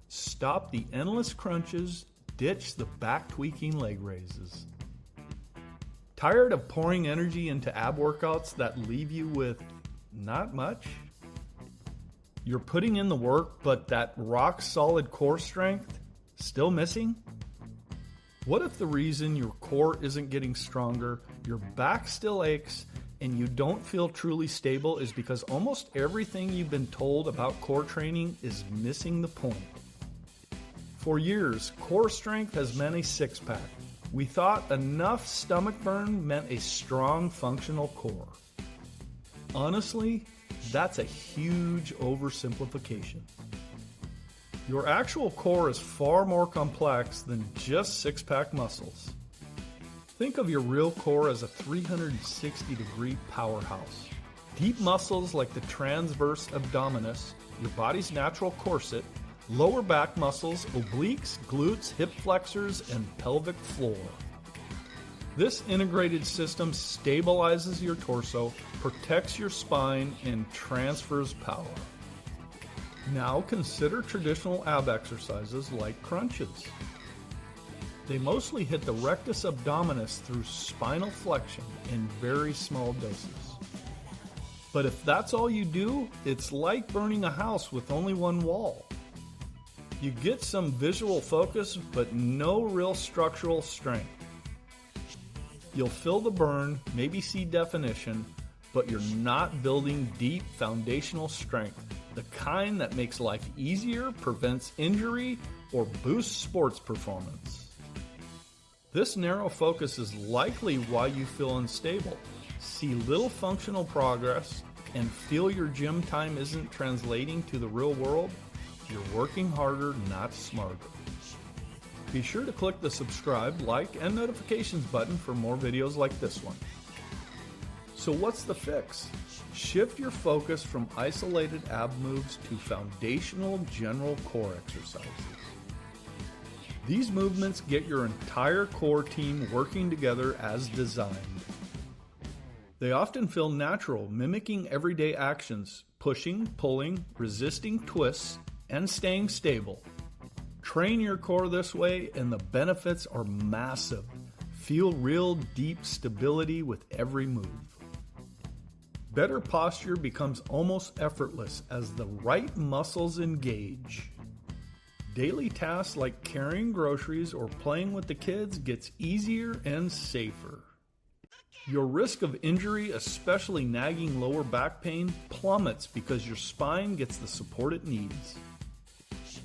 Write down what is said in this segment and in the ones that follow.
Stop the endless crunches, ditch the back-tweaking leg raises. Tired of pouring energy into ab workouts that leave you with not much? You're putting in the work, but that rock-solid core strength still missing? What if the reason your core isn't getting stronger, your back still aches, and you don't feel truly stable is because almost everything you've been told about core training is missing the point? For years, core strength has meant a six-pack. We thought enough stomach burn meant a strong, functional core. Honestly, that's a huge oversimplification. Your actual core is far more complex than just six-pack muscles. Think of your real core as a 360-degree powerhouse. Deep muscles like the transverse abdominis, your body's natural corset, lower back muscles, obliques, glutes, hip flexors, and pelvic floor. This integrated system stabilizes your torso, protects your spine, and transfers power. Now consider traditional ab exercises like crunches. They mostly hit the rectus abdominis through spinal flexion in very small doses. But if that's all you do, it's like burning a house with only one wall. You get some visual focus, but no real structural strength. You'll feel the burn, maybe see definition, but you're not building deep foundational strength, the kind that makes life easier, prevents injury, or boosts sports performance. This narrow focus is likely why you feel unstable, see little functional progress, and feel your gym time isn't translating to the real world. You're working harder, not smarter. Be sure to click the subscribe, like, and notifications button for more videos like this one. So what's the fix? Shift your focus from isolated ab moves to foundational general core exercises. These movements get your entire core team working together as designed. They often feel natural, mimicking everyday actions, pushing, pulling, resisting twists, and staying stable. Train your core this way and the benefits are massive. Feel real deep stability with every move. Better posture becomes almost effortless as the right muscles engage. Daily tasks like carrying groceries or playing with the kids gets easier and safer. Your risk of injury, especially nagging lower back pain, plummets because your spine gets the support it needs.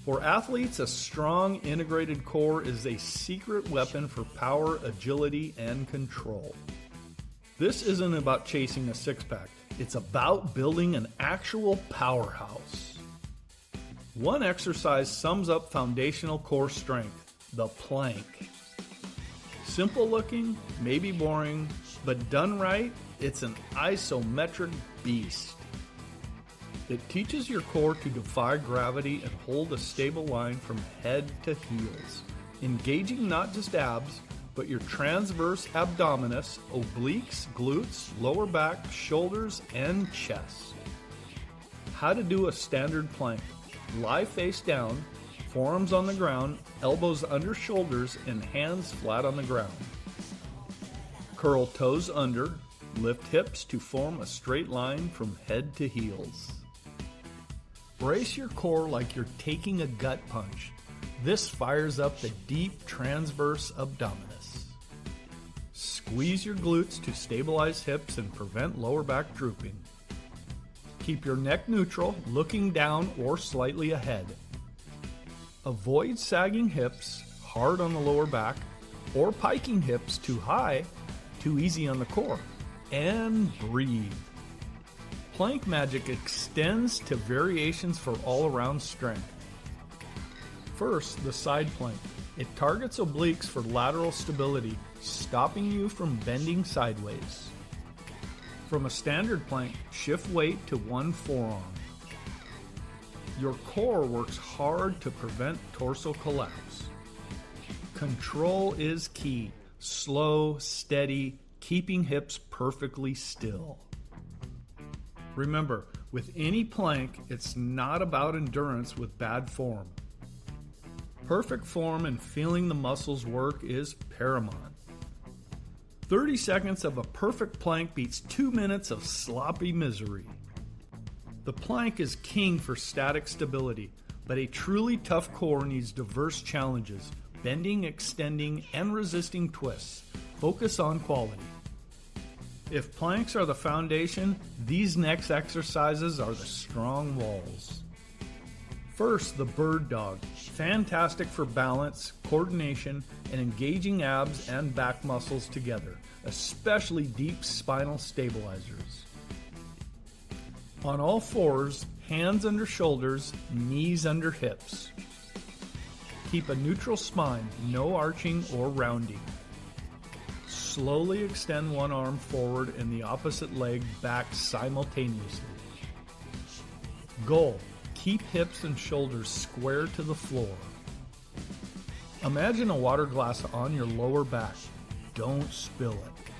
For athletes, a strong integrated core is a secret weapon for power, agility, and control. This isn't about chasing a six-pack. It's about building an actual powerhouse. One exercise sums up foundational core strength, the plank. Simple looking, maybe boring, but done right, it's an isometric beast. It teaches your core to defy gravity and hold a stable line from head to heels, engaging not just abs, but your transverse abdominis, obliques, glutes, lower back, shoulders, and chest. How to do a standard plank. Lie face down, forearms on the ground, elbows under shoulders, and hands flat on the ground. Curl toes under, lift hips to form a straight line from head to heels. Brace your core like you're taking a gut punch. This fires up the deep transverse abdominis. Squeeze your glutes to stabilize hips and prevent lower back drooping. Keep your neck neutral, looking down or slightly ahead. Avoid sagging hips, hard on the lower back, or piking hips too high, too easy on the core. And breathe. Plank magic extends to variations for all-around strength. First, the side plank. It targets obliques for lateral stability, stopping you from bending sideways. From a standard plank, shift weight to one forearm. Your core works hard to prevent torso collapse. Control is key. Slow, steady, keeping hips perfectly still. Remember, with any plank, it's not about endurance with bad form. Perfect form and feeling the muscles work is paramount. 30 seconds of a perfect plank beats 2 minutes of sloppy misery. The plank is king for static stability, but a truly tough core needs diverse challenges, bending, extending, and resisting twists. Focus on quality. If planks are the foundation, these next exercises are the strong walls. First, the bird dog. Fantastic for balance, coordination, and engaging abs and back muscles together, especially deep spinal stabilizers. On all fours, hands under shoulders, knees under hips. Keep a neutral spine, no arching or rounding. Slowly extend one arm forward and the opposite leg back simultaneously. Goal: keep hips and shoulders square to the floor. Imagine a water glass on your lower back. Don't spill it.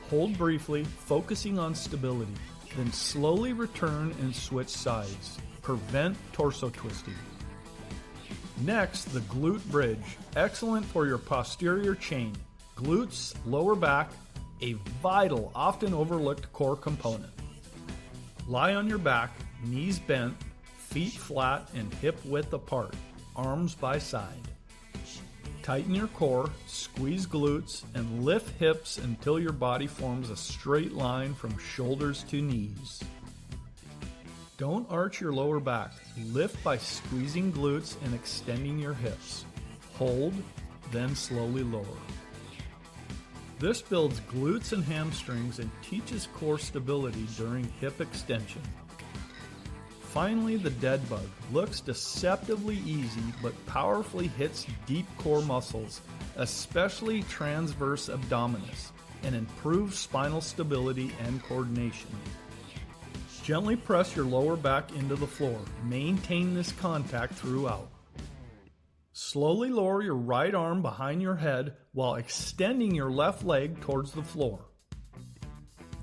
Hold briefly, focusing on stability, then slowly return and switch sides. Prevent torso twisting. Next, the glute bridge. Excellent for your posterior chain. Glutes, lower back, a vital, often overlooked core component. Lie on your back, knees bent, feet flat and hip width apart, arms by side. Tighten your core, squeeze glutes, and lift hips until your body forms a straight line from shoulders to knees. Don't arch your lower back. Lift by squeezing glutes and extending your hips. Hold, then slowly lower. This builds glutes and hamstrings and teaches core stability during hip extension. Finally, the dead bug looks deceptively easy but powerfully hits deep core muscles, especially transverse abdominis, and improves spinal stability and coordination. Gently press your lower back into the floor. Maintain this contact throughout. Slowly lower your right arm behind your head while extending your left leg towards the floor.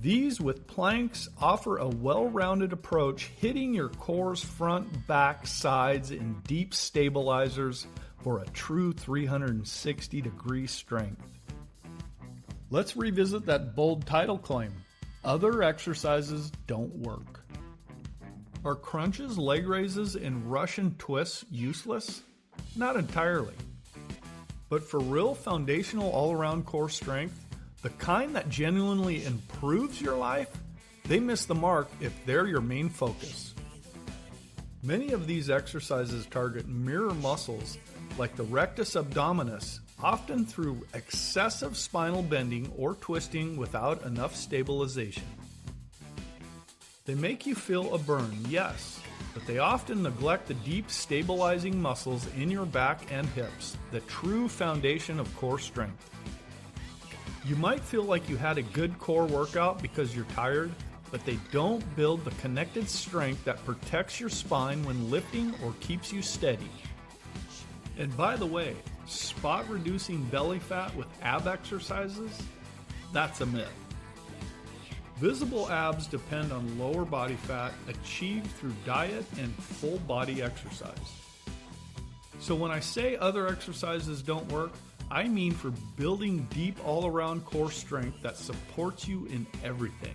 These with planks offer a well-rounded approach, hitting your core's front, back, sides, and deep stabilizers for a true 360-degree strength. Let's revisit that bold title claim. Other exercises don't work. Are crunches, leg raises, and Russian twists useless? Not entirely. But for real foundational all-around core strength, the kind that genuinely improves your life, they miss the mark if they're your main focus. Many of these exercises target mirror muscles like the rectus abdominis, often through excessive spinal bending or twisting without enough stabilization. They make you feel a burn, yes, but they often neglect the deep stabilizing muscles in your back and hips, the true foundation of core strength. You might feel like you had a good core workout because you're tired, but they don't build the connected strength that protects your spine when lifting or keeps you steady. And by the way, spot reducing belly fat with ab exercises? That's a myth. Visible abs depend on lower body fat achieved through diet and full body exercise. So when I say other exercises don't work, I mean for building deep all-around core strength that supports you in everything.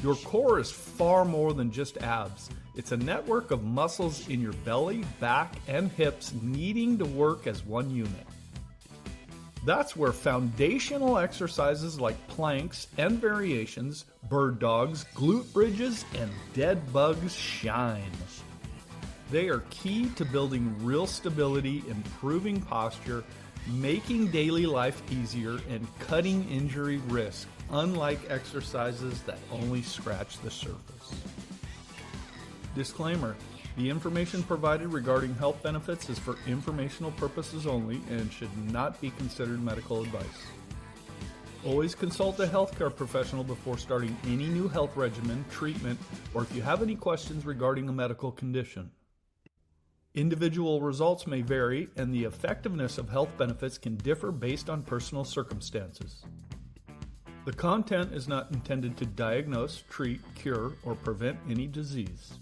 Your core is far more than just abs. It's a network of muscles in your belly, back, and hips needing to work as one unit. That's where foundational exercises like planks and variations, bird dogs, glute bridges, and dead bugs shine. They are key to building real stability, improving posture, making daily life easier, and cutting injury risk, unlike exercises that only scratch the surface. Disclaimer: the information provided regarding health benefits is for informational purposes only and should not be considered medical advice. Always consult a healthcare professional before starting any new health regimen, treatment, or if you have any questions regarding a medical condition. Individual results may vary, and the effectiveness of health benefits can differ based on personal circumstances. The content is not intended to diagnose, treat, cure, or prevent any disease.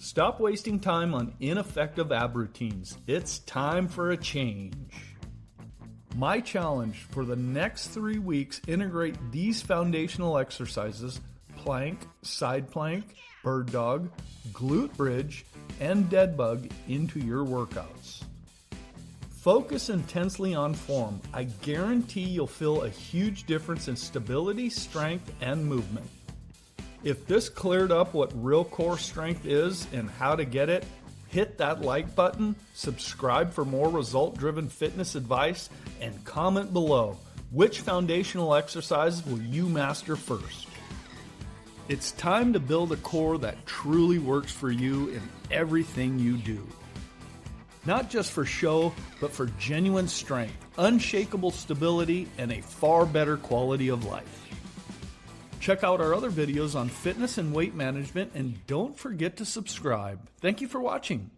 Stop wasting time on ineffective ab routines. It's time for a change. My challenge for the next 3 weeks, integrate these foundational exercises: plank, side plank, bird dog, glute bridge, and dead bug into your workouts. Focus intensely on form. I guarantee you'll feel a huge difference in stability, strength, and movement. If this cleared up what real core strength is and how to get it, hit that like button, subscribe for more result-driven fitness advice, and comment below which foundational exercises will you master first. It's time to build a core that truly works for you in everything you do. Not just for show, but for genuine strength, unshakable stability, and a far better quality of life. Check out our other videos on fitness and weight management, and don't forget to subscribe. Thank you for watching.